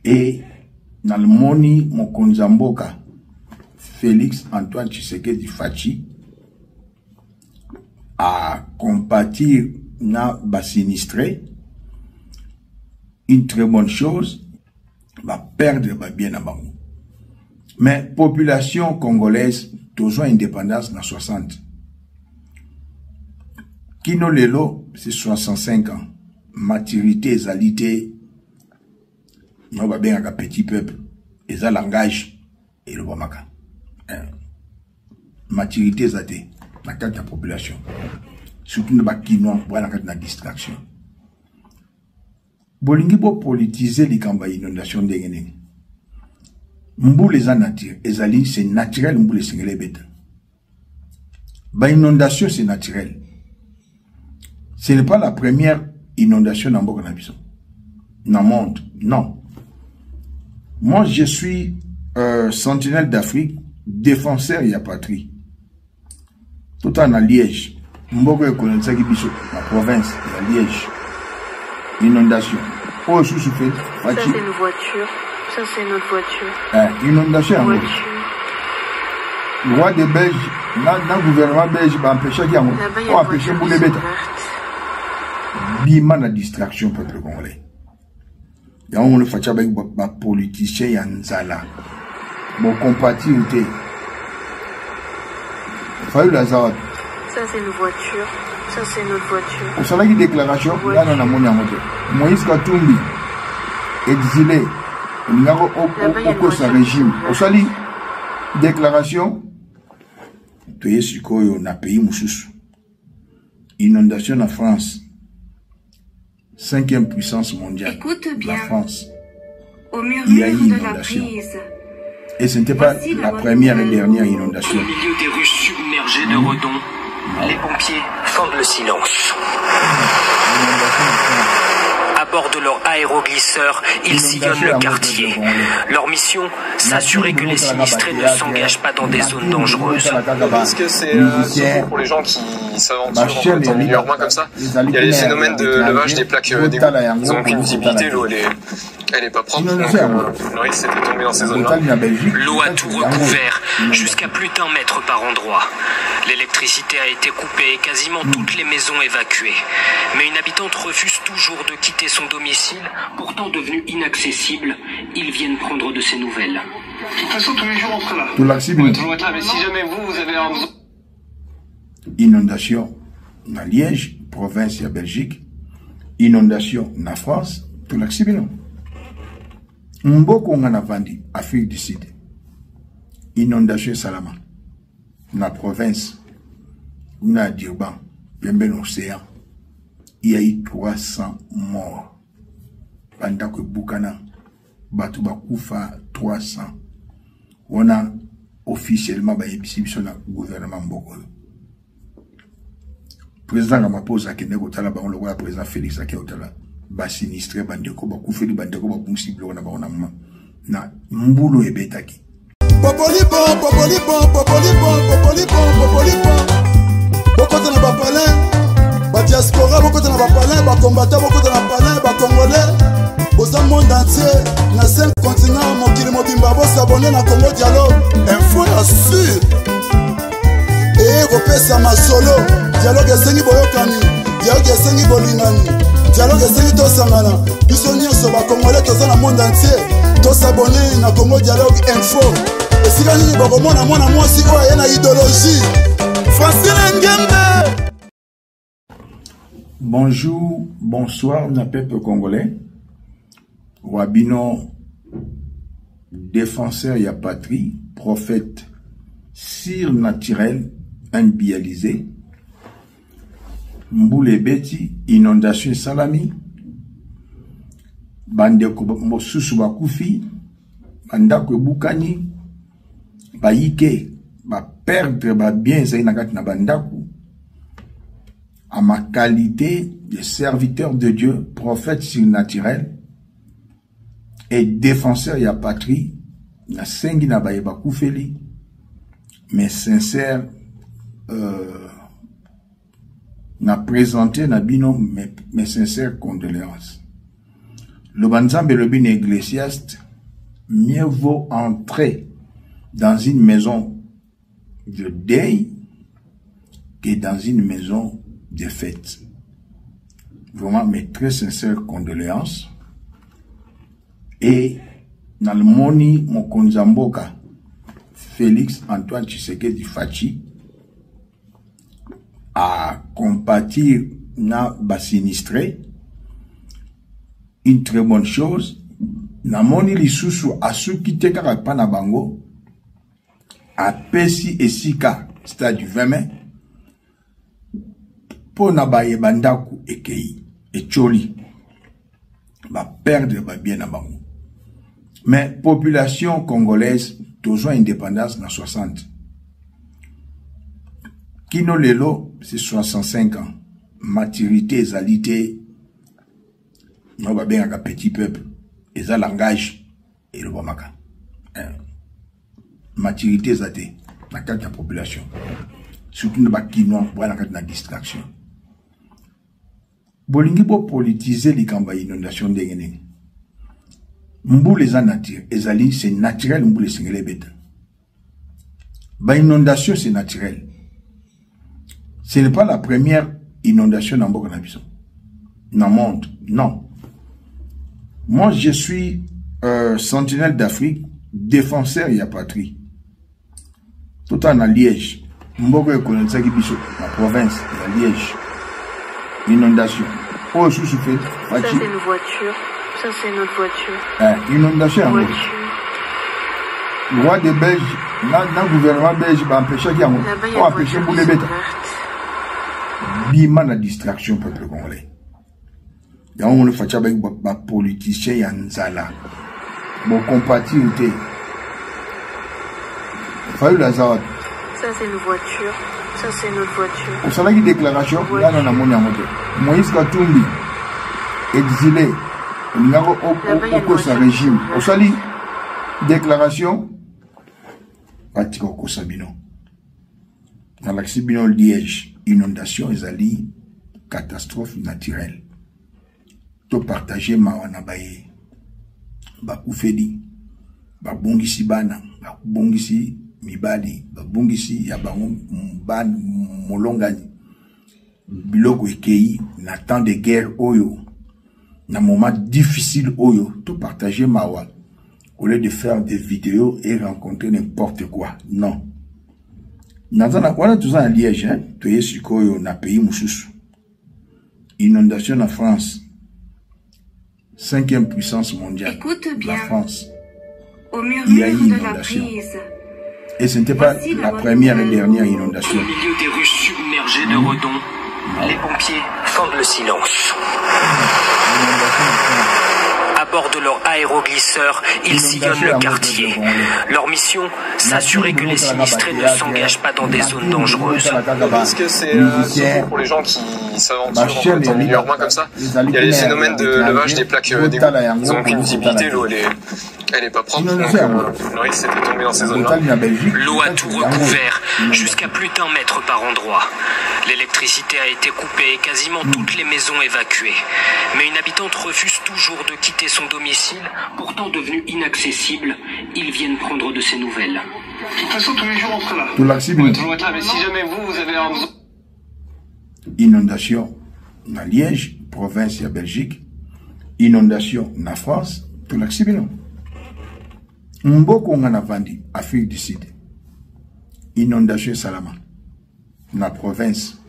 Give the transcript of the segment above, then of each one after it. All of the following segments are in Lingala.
Et dans le moni Mokonzamboka, Félix Antoine Tshisekedi Fachi a compatir na ba sinistré, une très bonne chose, va perdre va bien à Bangou. Mais population congolaise, toujours indépendance dans 60. Kino Lelo, c'est 65 ans. Maturité, égalité, nous va bien un petit peuple. Et ça langage, et le Bamaka. Maturité, égalité, dans la la population. Surtout dans le Kino, dans la distraction. Bolingi pour politiser les campagnes d'inondation de Guinée. Mbou les nature, ezali c'est naturel mbou les singles bêta. Ba inondation c'est naturel. Ce n'est pas la première inondation dans Boka Nabiso. Dans le monde, non. Moi je suis sentinelle d'Afrique, défenseur et patrie. Tout en à Liège. Mboka connaît ça qui biso, la province, la Liège. Inondation. Oh, sous fait. Ça c'est une voiture. Ça c'est notre voiture. Inondation. Le roi des Belges, dans le gouvernement belge, va empêcher qu'il y ait empêcher pour les bêtes. Bima la distraction peuple congolais. Il y a un fait avec les politiciens et Nzala. Bon compatriote. Fayu Lazare. Ça c'est une voiture. Ça c'est notre voiture. Au salaire de déclaration, là on a mon moteur. Moïse Katumbi, exilé, on a au sa régime. Au salaire déclaration, tu es sur quoi on a payé Moussous. Inondation en France, 5e puissance mondiale. Écoute bien. La France. Au Il y a eu murmure de la inondation. brise. Et ce n'était pas la première et dernière inondation. Au milieu des rues submergées de Redon, les pompiers fendent le silence. À bord de leur aéroglisseur, ils sillonnent le quartier. Leur mission, s'assurer que les sinistrés ne s'engagent pas dans des zones dangereuses. Parce que c'est surtout pour les gens qui s'aventurent en milieu urbain comme ça. Il y a les phénomènes de levage des plaques d'égout. Ils n'ont aucune visibilité, l'eau elle est pas propre, donc le risque c'est de tomber dans ces zones-là. L'eau a tout recouvert, jusqu'à plus d'1 mètre par endroit. L'électricité a été coupée et quasiment toutes les maisons évacuées. Mais une habitante refuse toujours de quitter son domicile, pourtant devenu inaccessible. Ils viennent prendre de ses nouvelles. De toute façon, tous les jours on sera là. Tout l'accès, On va toujours être là, mais si jamais vous avez un besoin. Inondation dans Liège, province et Belgique. Inondation en France, tout l'accès, non. Mboko ngana vandi, Afrique du Sud. Inondation Salama. La province, na Durban, bien l'océan. Il y a eu 300 morts. Pendant que Boukana, Batouba Koufa, 300. On a officiellement baïbisi sur le gouvernement Mboko. Président Ramaphosa qui n'est pas là, on le voit, président Félix qui est là. Ba sinistré bandeko ba kufeli bandeko ba kumsible wana ba ona na mbulu ebetaki popoli bon bokota na ba palin ba diaspora bokota na ba palin ba combattant bokota na palin ba congolais boza monde entier na 5 continents mokili mobimba bo s'abonner na Congo Dialogue info ya sûr et repesa masolo dialogue esengi boyokani dialogue esengi bolingani dialogue esengi tosangana biso nyonso bakongolais toza na monde entier tosabone na Congo Dialogue info esika nini bokomona mwana mwasi oyo aye na idéologie Francine Ngembe. Bonjour, bonsoir na peuple congolais. Wabino défenseur ya patrie, prophète surnaturel, imbialisé. Mboule beti, inondation salami, bandeko mosusu bakufi, bandako bukani, baike, ba perdre ba bien zayi nakati na bandako, à ma qualité de serviteur de Dieu, prophète surnaturel et défenseur ya patrie, na sengi na baye bakufeli, mais sincère, n'a présenté Nabino mes sincères condoléances. Le banzambe le bin ecclésiaste, mieux vaut entrer dans une maison de deuil que dans une maison de fête. Vraiment mes très sincères condoléances. Et dans le moni Mokonzamboka, Félix Antoine Tshisekedi Fachi a compatir na bas sinistré. Une très bonne chose. Na moni lisusu asukite kaka pana bango a pesi esika stade du 20 mai pour na baye bandaku ekei echoli ba perdre ba bien na bango. Mais population congolaise toujours indépendance na 60. Kino lelo c'est 65 ans. Maturité ezalité no ba bien un petit peuple. Et ça langage et le bomaka. Maturité zate na carte de population. Surtout ne ba kino voilà na distraction. Bolingi bo politiser les campagnes inondation de ngene. Mboule za nature, ezali c'est naturel mboule singele beta. Ba inondation c'est naturel. Ce n'est pas la première inondation dans Mboka na biso. Dans le monde, non. Moi, je suis sentinelle d'Afrique, défenseur et patrie. Tout en Liège. Mboka ekonetsa ki biso, la province, la Liège. Inondation. Oh, sous fait. Ça, c'est une voiture. Ça, c'est notre voiture. Inondation. Le roi de Belge, dans le gouvernement belge, va empêcher qu'il y ait empêcher pour les bêtes. Bima la distraction, peuple congolais. Il y a un fait avec les politiciens et Nzala. Bon, compatriote. Fayou Lazare. Ça, c'est une voiture. Ça, c'est notre voiture. Au salaire de déclaration, là, on a mon amour. Moïse Katumbi, exilé. On a au sa régime. Au salaire déclaration, Patiko Kosabino. Dans l'accident Liège, inondation, ezali, catastrophe naturelle. To partager mawana baye. Ba oufedi. Ba bongisi bana. Ba bongisi mibali. Ba bongisi yabango ban molongani. Biloko ekei na temps de guerre oyo. Na moment difficile oyo. To partager mawa. Au lieu de faire des vidéos et rencontrer n'importe quoi. Non. Nazana, voilà tout ça en Liège, hein. Tu es sur quoi on a pays Moussous. Inondation en France. 5e puissance mondiale. Écoute bien. La France. Au murmure il y a eu de la inondation. brise. Et ce n'était pas la première et dernière inondation. Au milieu des rues submergées de redons, les pompiers fendent le silence. À bord de leur aéroglisseur, ils sillonnent le quartier. Leur mission, s'assurer que les sinistrés ne s'engagent pas dans des zones dangereuses. Parce que c'est surtout pour les gens qui s'aventurent en milieu urbain comme ça. Il y a les phénomènes de levage des plaques d'égout. Ils ont aucune visibilité, l'eau elle est pas propre, donc le risque c'était tombé dans ces zones-là. L'eau a tout recouvert, jusqu'à plus d'1 mètre par endroit. L'électricité a été coupée et quasiment toutes les maisons évacuées. Mais une habitante refuse toujours de quitter son domicile, pourtant devenu inaccessible. Ils viennent prendre de ses nouvelles. De toute façon, tous les jours, on sera là. Tout l'accident. On va toujours être là, mais si jamais vous avez un besoin. Inondation dans Liège, province de Belgique. Inondation en France, tout l'accident. Mboko ngana vandi, Afrique du Sud. Inondation Salama. Na province,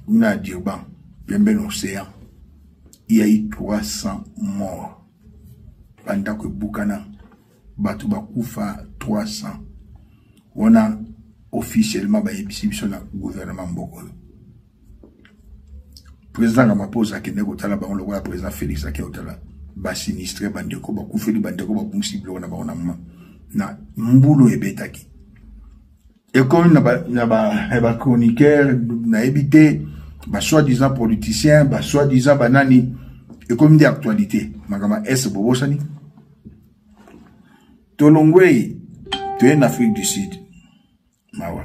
na Durban, bien l'océan. Il y a eu 300 morts. Pendant que Boukana, Batouba Koufa, 300. On a officiellement, le gouvernement Mboko. Président Ramaphosa qui n'est pas là, on le voit, président Félix qui est là. Ba sinistré bandeko ba kufeli bandeko ba kumsible na ba na mbulo ebetaki et comme na ba chroniqueur na évité ba soi-disant politicien ba soi-disant banani et comme d'actualité magama est bobosani tolongwe tu es en Afrique du Sud mawa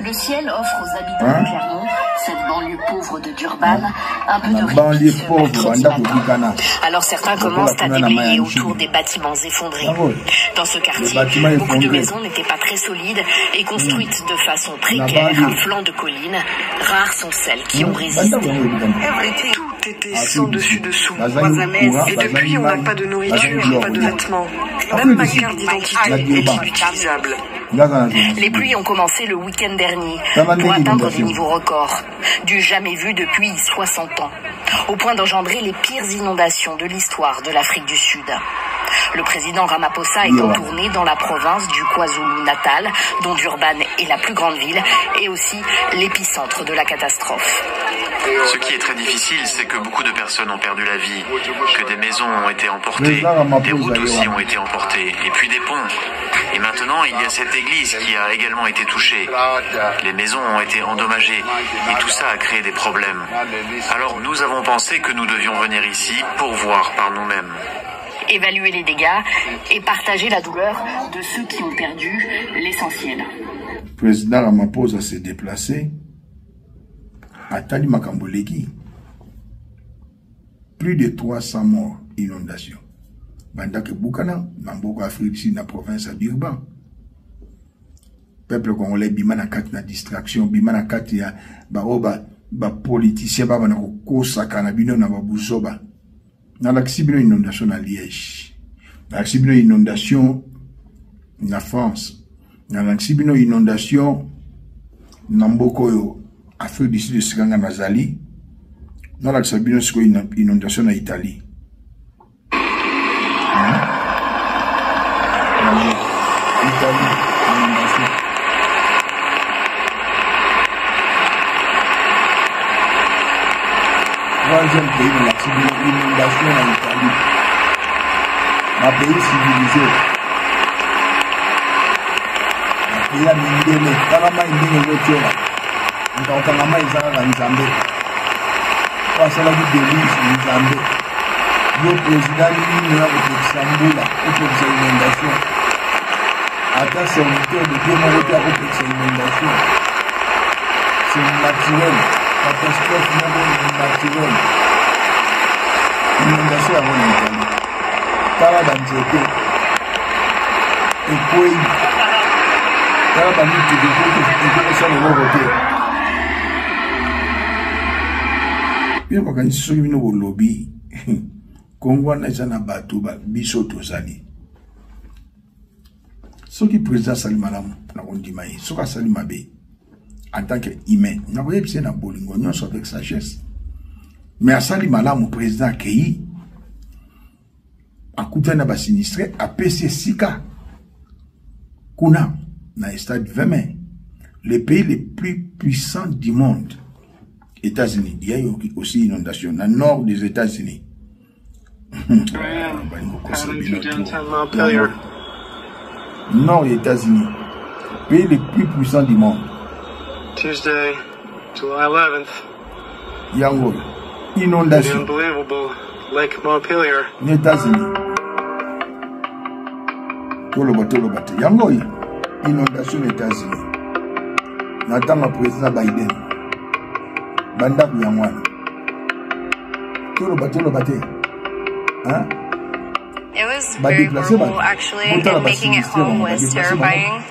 Le ciel offre aux habitants de Clermont Cette banlieue pauvre de Durban, un peu de répit. Alors certains commencent à déblayer autour des bâtiments effondrés. Dans ce quartier, beaucoup de maisons n'étaient pas très solides et construites de façon précaire à flanc de colline. Rares sont celles qui ont résisté. Tout était sans dessus-dessous. Et depuis, on n'a pas de nourriture, pas de vêtements. Même ma carte d'identité est inutilisable. Les pluies ont commencé le week-end dernier pour atteindre des niveaux records, du jamais vu depuis 60 ans, au point d'engendrer les pires inondations de l'histoire de l'Afrique du Sud. Le président Ramaphosa est en tournée dans la province du KwaZulu-Natal, dont Durban est la plus grande ville et aussi l'épicentre de la catastrophe. Ce qui est très difficile, c'est que beaucoup de personnes ont perdu la vie, que des maisons ont été emportées, des routes aussi ont été emportées, et puis des ponts. Et maintenant, il y a cette église qui a également été touchée. Les maisons ont été endommagées, et tout ça a créé des problèmes. Alors nous avons pensé que nous devions venir ici pour voir par nous-mêmes. Évaluer les dégâts et partager la douleur de ceux qui ont perdu l'essentiel. Le président Ramaphosa s'est déplacé à Tali Makamboleki. Plus de 300 morts, inondations. Bandake Boukana, Namboko Afrique, dans la province de Durban. Peuple congolais, bimana kat na distraction, bimana kat ya ba politicien ba na ko sakana bino na ba busoba. Dans l'accident inondation à Liège, dans l'accident inondation en France, dans l'accident inondation Nambokoyo, Afrique du Sud de Sranga Nazali, dans l'accident inondation en Italie. Italie, inondation. Troisième pays de l'accident inondation en Italie. Un pays civilisé. Un pays à Mindele. Kalama Indele Wetera. Nkaokalama Izara Nzambe. Pasala du délice Nzambe. Le président Nino Opeksambula. Opeksa inondation. Attends, serviteur de Dieu mon retour à Opeksa inondation. C'est naturel. Catastrophe naturelle. Inondation à Italie. Tala d'Anzete. Et puis, Tala d'Anzete de Côte ça le voter. Bien, quand il se souvient au lobby, Congo n'a pas battu, biso tozali. Ce qui présente Salimalam, n'a pas dit maïs, ce qui Salimabe. En tant qu'humain, nous avons besoin de bolingo, nous sommes avec sagesse. Mais à Salimala, mon président Kei, à côté de sinistré, à PC Sika, Kuna, dans le stade 20 les pays les plus puissants du monde, États-Unis, il y a aussi inondation, dans le nord des États-Unis. Nord des États-Unis, pays les plus puissants du monde. Tuesday, July 11th. Yango, inondation. The unbelievable Lake Montpelier. Les États-Unis. Tolobate. Yango, inondation aux États-Unis. Nathan le président Biden. Bandak Yangwan. Tolobate. Hein? It was very horrible, actually, and making it home was terrifying.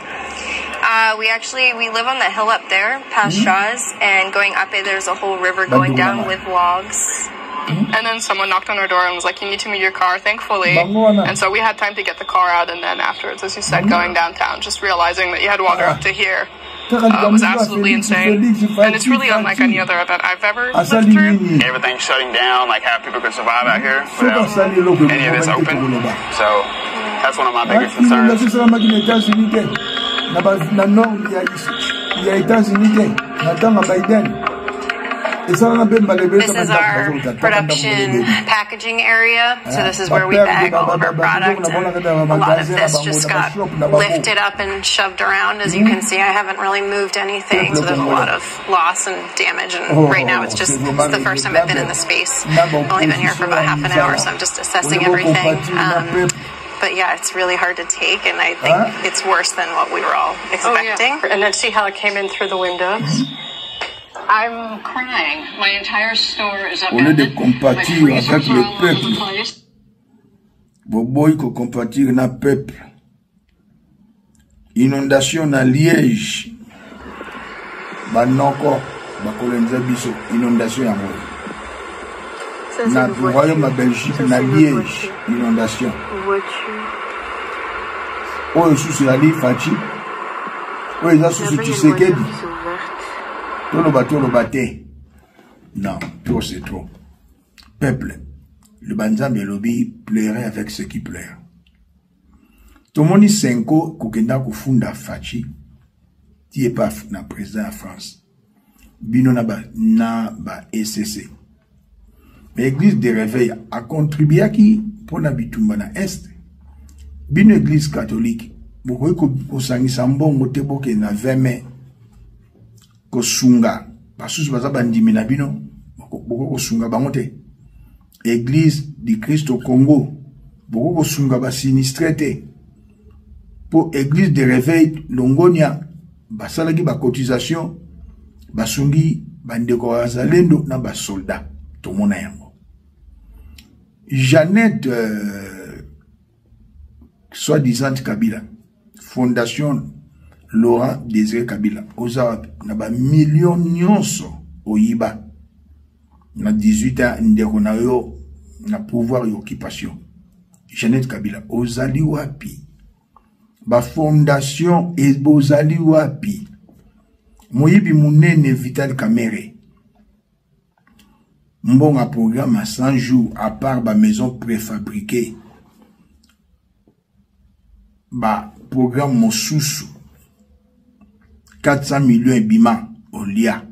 We live on the hill up there, past Shaw's, and going up it, there's a whole river going down with logs. And then someone knocked on our door and was like, you need to move your car, thankfully. And so we had time to get the car out, and then afterwards, as you said, going downtown, just realizing that you had water up to here was absolutely insane. And it's really unlike any other event I've ever lived through. Everything's shutting down, like how people could survive out here without any of this open. So that's one of my biggest concerns. This is our production packaging area. So this is where we bag all of our product. And a lot of this just got lifted up and shoved around. As you can see, I haven't really moved anything. So there's a lot of loss and damage. And right now it's the first time I've been in the space. I've only been here for about half an hour, so I'm just assessing everything. But yeah, it's really hard to take, and I think it's worse than what we were all expecting. Oh, yeah. And then see how it came in through the windows. I'm crying. My entire store is upended. Au lieu de compatir avec le peuple, Boboy ko compatir na peuple. Inondation na Liège. Banoko, bakolenza biso inondation ya moi. Na royaume de Belgique na Liège, inondation. Oh, sous la ligne Fachi. Oh, ils ont sous Tshisekedi. Tout le bateau. Non, trop c'est trop. Peuple, le Banzam et lobby pleurait avec ceux qui pleurent. Tout le monde dit 5 ans, Kokenda Kufunda Fachi, qui est pas na président en France. Bino na ba ECC. L'église de réveil a contribué à qui pour la bitumba na Est. Bino église catholique, beaucoup ko sangisa mbongo te boke na 20 mai ko sunga. Basusu baza bandimi na bino, beaucoup ko sunga bangote. Église du Christ au Congo, beaucoup ko sunga ba sinistré te. Pour église de réveil Longonia, basalaki ba cotisation, basungi bandeko azalendo na ba soldat. Tout mon yango. Jeannette, soi-disant Kabila, Fondation Laurent Désiré Kabila, oza na ba million nyonso oyiba na 18 ans ndeko na yo na pouvoir et occupation. Jeannette Kabila, ozali wapi? Ba fondation et ozali wapi? Moyibi munene Vital Kamerhe. Mbonga programme à 100 jours, à part ba maison préfabriquée. Ba programme Mosusu. 400 millions et bima au lia.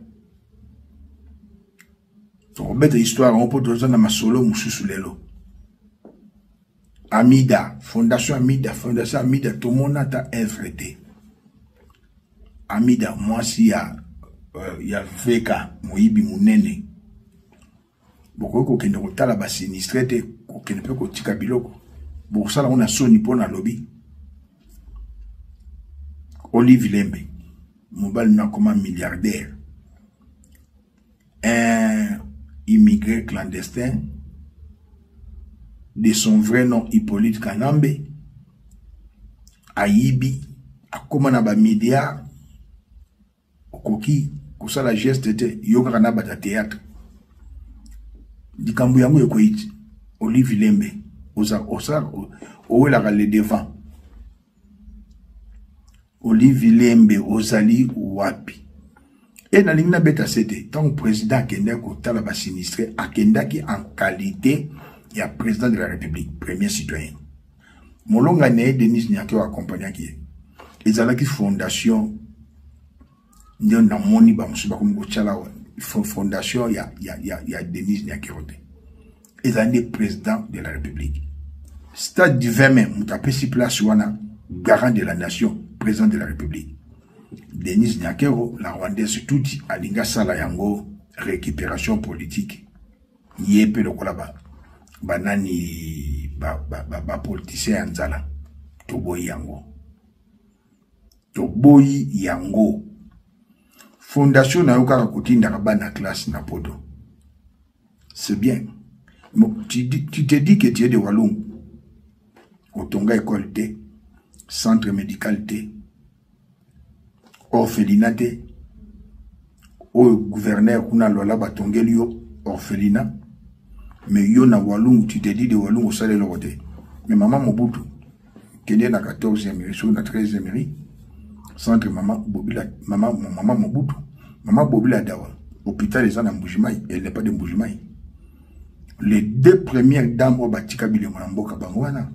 Donc, bête histoire, on peut trouver dans ma solo Mosusu lelo. Amida, Fondation Amida, tout le monde a infrété. Amida, moi si y a Veka, Moïbi Mounene. Beaucoup qui ne retala ba sinistré te, qui ne peut que tika biloko. Beaucoup ça là on a soni pour na lobby. Olive Lembe, mobile n'a comme un milliardaire. Un immigré clandestin de son vrai nom Hippolyte Kanambe. Aïbi, a comme un média, Koki, pour ça la geste était yoga na bata théâtre. Dikambu yangu yoko iti Olive Lembe ola le devant Olive Lembe ozali wapi et na lingna beta c'était tant président kenda ko tala ba sinistré akenda ki en qualité ya président de la République premier citoyen molonga ne Denis Nyake accompagnant qui ezalaki fondation ndio na moni ba musuba ko ngochala fondation, il y a Denis Nyakirote. Ils ont des présidents de la République. Stade du 20 mai, Moutapé si place wana, garant de la nation, président de la République. Denis Nyakero, la Rwandaise tout alinga sala yango, récupération politique. Yépe le kolaba. Banani, politicien anzala. Toboyi yango. Toboyi yango. Fondation na yoka kotinda kabana classe na podo. C'est bien. Tu te dis que tu es de Walum. Otonga école T, centre médical T, orphelinat T, au gouverneur kuna lola batongelio orphelinat. Mais yo na Walum, tu te dis de Walum au salaire le côté. Mais maman Mobutu, qui est na 14e mairie, sur na 13e mairie, centre maman Bobila, maman Mobutu, maman Bobila Dawa, hôpital les gens Mbujimai, elle n'est pas de Mbujimai. Les deux premières dames au Batika Bilemamboka Bangwana,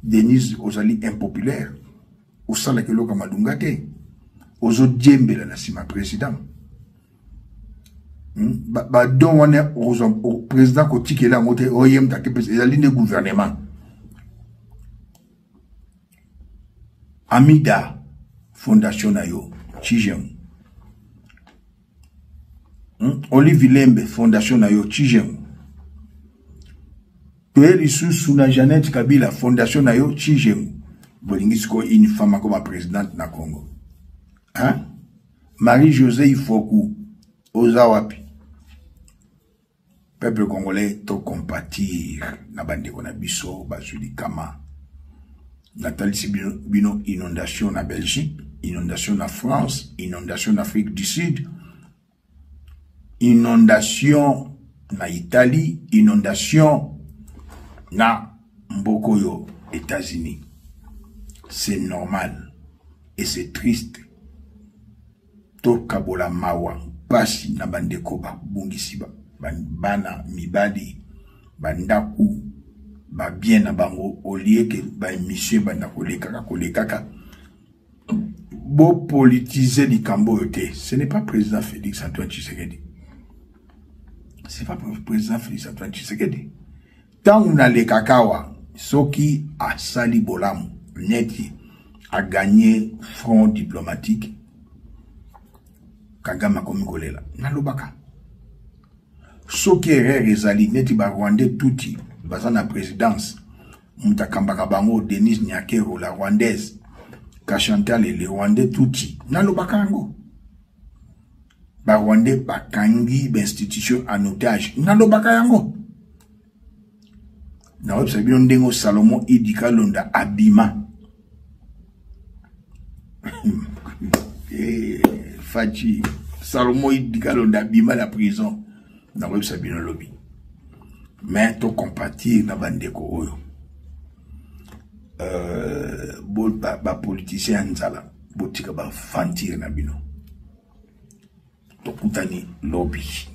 Denise Ozali impopulaire, au Salakelo Kamadungate, aux autres Djembe la Sima président. Donc on est au président Kotik et là, on est au Yem Takepes, et la ligne de gouvernement. Amida, Fondation Nayo, Chijem. Olive Lembe, Fondation Nayo, Chijem. Tueli sous na Jeannette Kabila, Fondation Nayo, Chijem. Bolingisco, une femme comme présidente na Congo. Hein? Marie-Josée Ifoku, Ozawapi. Peuple congolais, to compatir. Nabande kona biso, basuli kama. Nathalie Bino, inondation na Belgique, inondation na France, inondation en Afrique du Sud, inondation na Italie, inondation na Mbokoyo, États-Unis. C'est normal et c'est triste. Tokabola mawa, pasi na bandekoba, bungisiba, bana mibali, bandaku, ba bien na bango, au lieu que ba monsieur bana kolekaka. Beau politiser du Cambodge, ce n'est pas président Félix Antoine Tshisekedi. C'est pas président Félix Antoine Tshisekedi. Tant on a les kakawa, Soki a sali bolam, neti, a gagné front diplomatique, Kagama Komigolela, Nalobaka. Soki rezali, neti ba Rwandais touti, bazan la présidence, Moutakambaka Bango, Denise Nyakero, la Rwandaise, Kachantal et les Rwandais touti, Nalobaka Ango. Ba Rwandais, ba Kangi, institution en otage, Nalobaka Yango. Na observé on dengo Salomon Idika Londa Abima. Fachi Salomon Idika Londa Abima la prison. Na observé on lobby. Mais to compatir na bandeko oyo. Ba politicien nzala botika ba fantir na bino. To kutani lobby.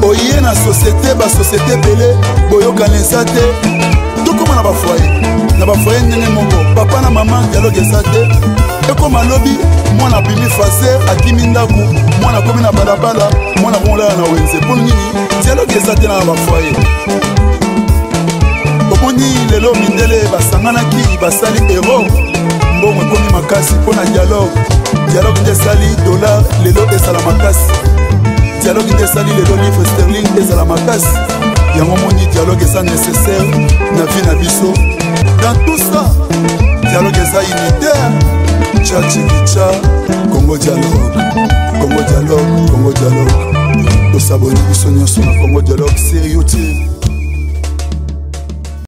Oye na société, ba société belé, boyoka lensate, tout comme na ba foyer nene moko, papa na maman dialogue esate, et comme à lobby, moi na bimi faser, akimi ndaku, moi na komi na balabala, moi na bonla na wenze, pour nini, dialogue esate na ba foyer. Omoni lelo mindele basanganaki basali héros, mbongo komi makasi pour na dialogue nde sali dollar lelo esala makasi. Dialogue de sali les livres sterling et la makasi. Yango moni dialogue est nécessaire na vie na biso. Dans tout ça, dialogue est unitaire. Tcha Congo dialogue, Congo dialogue, Congo dialogue. To s'abonner biso nyonso na Congo dialogue sérieux.